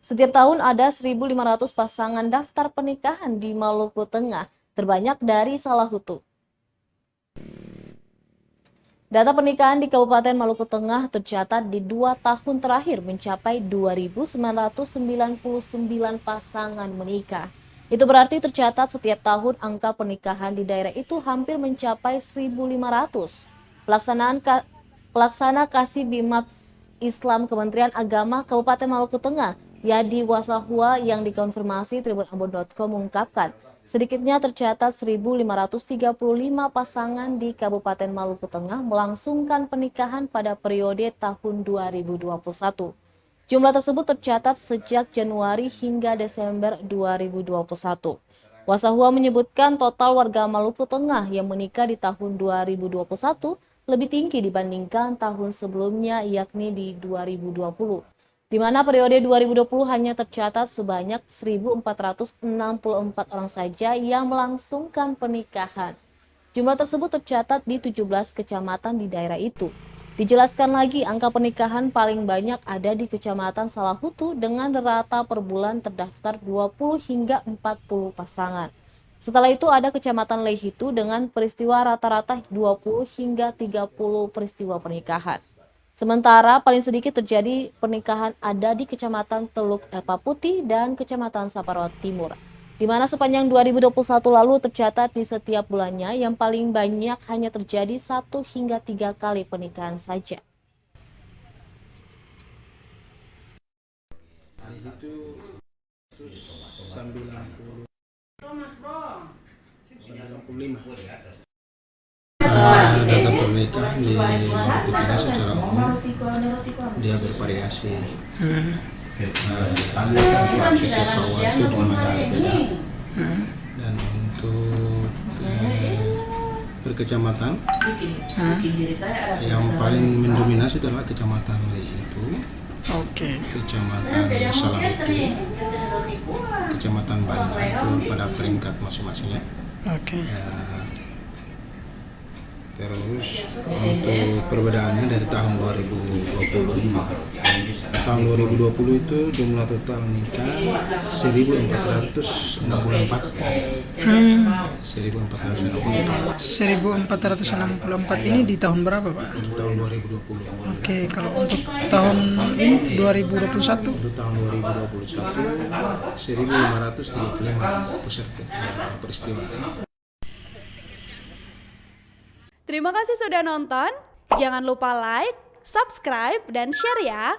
Setiap tahun ada 1.500 pasangan daftar pernikahan di Maluku Tengah, terbanyak dari Salahutu. Data pernikahan di Kabupaten Maluku Tengah tercatat di 2 tahun terakhir mencapai 2.999 pasangan menikah. Itu berarti tercatat setiap tahun angka pernikahan di daerah itu hampir mencapai 1.500. Pelaksana Kasih Bimab Islam Kementerian Agama Kabupaten Maluku Tengah, Yadi Wasahua, yang dikonfirmasi tribunambon.com mengungkapkan, sedikitnya tercatat 1.535 pasangan di Kabupaten Maluku Tengah melangsungkan pernikahan pada periode tahun 2021. Jumlah tersebut tercatat sejak Januari hingga Desember 2021. Wasahua menyebutkan total warga Maluku Tengah yang menikah di tahun 2021 lebih tinggi dibandingkan tahun sebelumnya, yakni di 2020. Di mana periode 2020 hanya tercatat sebanyak 1.464 orang saja yang melangsungkan pernikahan. Jumlah tersebut tercatat di 17 kecamatan di daerah itu. Dijelaskan lagi, angka pernikahan paling banyak ada di Kecamatan Salahutu dengan rata per bulan terdaftar 20 hingga 40 pasangan. Setelah itu ada Kecamatan Lehitu dengan peristiwa rata-rata 20 hingga 30 peristiwa pernikahan. Sementara paling sedikit terjadi pernikahan ada di Kecamatan Teluk Elpa Putih dan Kecamatan Saparot Timur, di mana sepanjang 2021 lalu tercatat di setiap bulannya yang paling banyak hanya terjadi 1 hingga 3 kali pernikahan saja. Itu 95 data pernikahan di Maluku Tengah secara umum dia bervariasi. Setiap tahun itu jumlahnya berbeda. Dan untuk berkecamatan yang paling mendominasi adalah Kecamatan Lehitu, Kecamatan Salahutu, Kecamatan Banda, itu pada peringkat masing-masingnya. Terus untuk perbedaannya dari tahun 2020. Tahun 2020 itu jumlah total nikah 1.464. 1.464 ini di tahun berapa, Pak? Untuk tahun 2020. Oke, kalau untuk tahun ini 2021? Untuk tahun 2021 1.535 peserta peristiwa. Terima kasih sudah nonton. Jangan lupa like, subscribe, dan share ya.